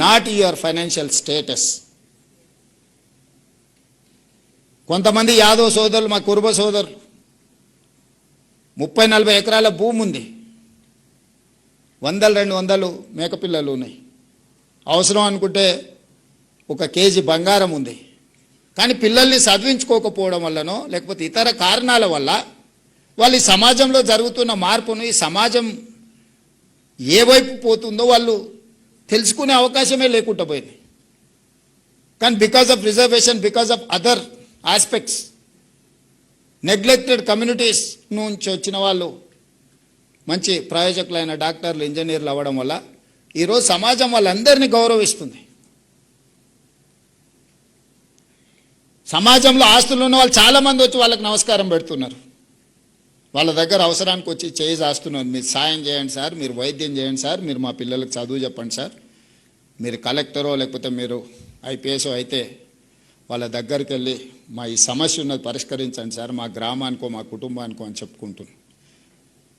Not your financial status. కొంతమంది యాదవ్ సోదరులు, మా కురుబ సోదరులు 30-40 ఎకరాల భూమి ఉంది, 100-200 మేకపిల్లలు ఉన్నాయి, అవసరం అనుకుంటే 1 కేజీ బంగారం ఉంది. కానీ పిల్లల్ని చదివించుకోకపోవడం వల్లనో లేకపోతే ఇతర కారణాల వల్ల వాళ్ళు ఈ సమాజంలో జరుగుతున్న మార్పును, ఈ సమాజం ఏ వైపు పోతుందో వాళ్ళు తెలుసుకునే అవకాశమే లేకుండా పోయింది. కానీ because of reservation, because of other aspects, neglected communities నుంచి వచ్చిన వాళ్ళు మంచి ప్రయోజకులైన డాక్టర్లు, ఇంజనీర్లు అవ్వడం వల్ల ఈరోజు సమాజం వాళ్ళందరినీ గౌరవిస్తుంది. సమాజంలో ఆస్తులు ఉన్న వాళ్ళు చాలామంది వచ్చి వాళ్ళకి నమస్కారం పెడుతున్నారు. వాళ్ళ దగ్గర అవసరానికి వచ్చి చేయి చేస్తున్నారు. మీరు సాయం చేయండి సార్, మీరు వైద్యం చేయండి సార్, మీరు మా పిల్లలకు చదువు చెప్పండి సార్, మీరు కలెక్టరో లేకపోతే మీరు ఐపీఎస్ఓ అయితే వాళ్ళ దగ్గరికి వెళ్ళి మా ఈ సమస్య ఉన్నది పరిష్కరించండి సార్, మా గ్రామానికో మా కుటుంబానికో అని చెప్పుకుంటున్నాను.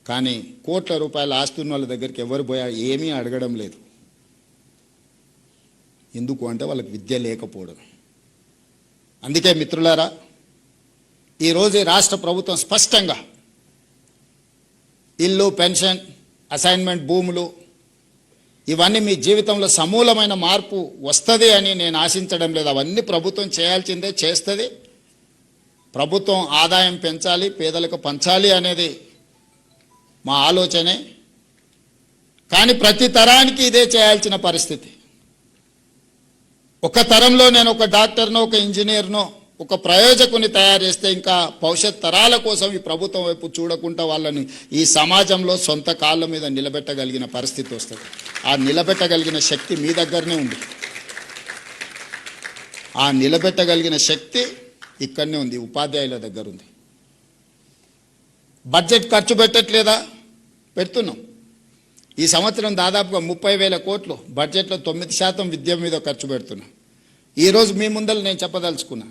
కానీ కోట్ల రూపాయల ఆస్తున్న వాళ్ళ దగ్గరికి ఎవరు పోయా ఏమీ అడగడం లేదు. ఎందుకు అంటే వాళ్ళకి విద్య లేకపోవడం. అందుకే మిత్రులారా, ఈరోజు రాష్ట్ర ప్రభుత్వం స్పష్టంగా ఇల్లు, పెన్షన్, అసైన్మెంట్ భూములు ఇవన్నీ మీ జీవితంలో సమూలమైన మార్పు వస్తుంది అని నేను ఆశించడం లేదు. అవన్నీ ప్రభుత్వం చేయాల్సిందే, చేస్తుంది. ప్రభుత్వం ఆదాయం పెంచాలి, పేదలకు పంచాలి అనేది మా ఆలోచనే. కానీ ప్రతి తరానికి ఇదే చేయాల్సిన పరిస్థితి. ఒక తరంలో నేను ఒక డాక్టర్నో, ఒక ఇంజనీర్నో, ఒక ప్రయోజకుని తయారు చేస్తే ఇంకా భవిష్యత్ తరాల కోసం ఈ ప్రభుత్వం వైపు చూడకుండా వాళ్ళని ఈ సమాజంలో సొంత కాళ్ళ మీద నిలబెట్టగలిగిన పరిస్థితి వస్తుంది. ఆ నిలబెట్టగలిగిన శక్తి మీ దగ్గరనే ఉంది. ఆ నిలబెట్టగలిగిన శక్తి ఇక్కడనే ఉంది, ఉపాధ్యాయుల దగ్గర ఉంది. బడ్జెట్ ఖర్చు పెట్టట్లేదా? పెడుతున్నాం. ఈ సంవత్సరం దాదాపుగా 30,000 కోట్లు బడ్జెట్లో 9% విద్య మీద ఖర్చు పెడుతున్నాం. ఈరోజు మీ ముందర నేను చెప్పదలుచుకున్నా,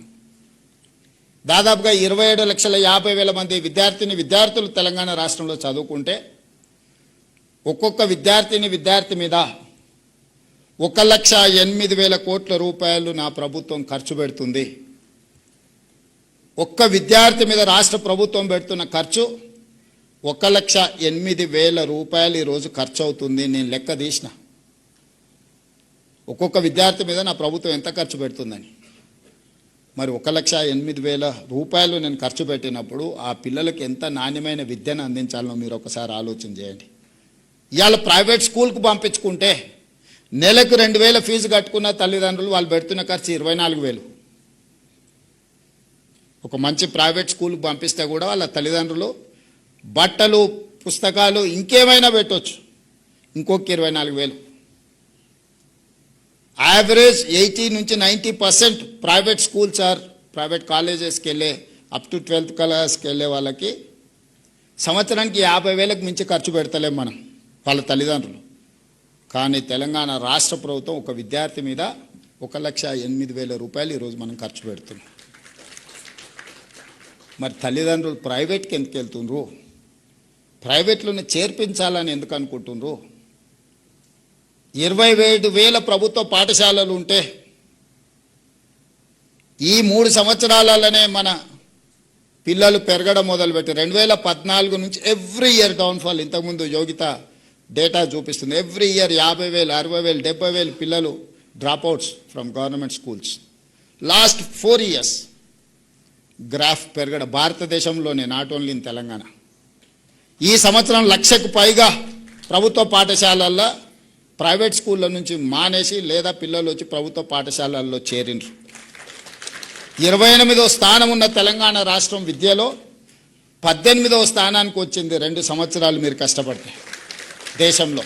దాదాపుగా 27,50,000 మంది విద్యార్థులు తెలంగాణ రాష్ట్రంలో చదువుకుంటే ఒక్కొక్క విద్యార్థి మీద 1,08,000 కోట్ల రూపాయలు నా ప్రభుత్వం ఖర్చు పెడుతుంది. ఒక్క విద్యార్థి మీద రాష్ట్ర ప్రభుత్వం పెడుతున్న ఖర్చు 1,08,000 రూపాయలు ఈరోజు ఖర్చు అవుతుంది. నేను లెక్క తీసిన ఒక్కొక్క విద్యార్థి మీద నా ప్రభుత్వం ఎంత ఖర్చు పెడుతుందని. మరి 1,08,000 రూపాయలు నేను ఖర్చు పెట్టినప్పుడు ఆ పిల్లలకి ఎంత నాణ్యమైన విద్యను అందించాలో మీరు ఒకసారి ఆలోచన చేయండి. ఇవాళ ప్రైవేట్ స్కూల్కు పంపించుకుంటే నెలకు 2,000 ఫీజు కట్టుకున్న తల్లిదండ్రులు వాళ్ళు పెడుతున్న ఖర్చు 24,000. ఒక మంచి ప్రైవేట్ స్కూల్కి పంపిస్తే కూడా వాళ్ళ తల్లిదండ్రులు బట్టలు, పుస్తకాలు ఇంకేమైనా పెట్టవచ్చు, ఇంకొక 24,000. యావరేజ్ 80 నుంచి 90% ప్రైవేట్ స్కూల్స్ ప్రైవేట్ కాలేజెస్కి వెళ్ళే అప్ టు 12th క్లాస్కి వెళ్ళే వాళ్ళకి సంవత్సరానికి 50,000కు మించి ఖర్చు పెడతలేం మనం, వాళ్ళ తల్లిదండ్రులు. కానీ తెలంగాణ రాష్ట్ర ప్రభుత్వం ఒక విద్యార్థి మీద 1,08,000 రూపాయలు ఈరోజు మనం ఖర్చు పెడుతున్నాం. మరి తల్లిదండ్రులు ప్రైవేట్కి ఎందుకు వెళ్తుండ్రు? ప్రైవేట్లోనే చేర్పించాలని ఎందుకు అనుకుంటుండ్రు? 27,000 ప్రభుత్వ పాఠశాలలు ఉంటే ఈ 3 సంవత్సరాలనే మన పిల్లలు పెరగడం మొదలుపెట్టి 2014 నుంచి ఎవ్రీ ఇయర్ డౌన్ఫాల్. ఇంతకుముందు యోగిత డేటా చూపిస్తుంది. ఎవ్రీ ఇయర్ 50,000, 60,000, 70,000 పిల్లలు dropouts from government schools. Last 4 years graph పెరగడం భారతదేశంలోనే, నాట్ ఓన్లీ ఇన్ తెలంగాణ. ఈ సంవత్సరం 1,00,000కు పైగా ప్రభుత్వ పాఠశాలల్లో ప్రైవేట్ స్కూళ్ళ నుంచి మానేసి లేదా పిల్లలు వచ్చి ప్రభుత్వ పాఠశాలల్లో చేరినరు. 28వ స్థానం ఉన్న తెలంగాణ రాష్ట్రం విద్యలో 18వ స్థానానికి వచ్చింది 2 సంవత్సరాలు మీరు కష్టపడితే దేశంలో.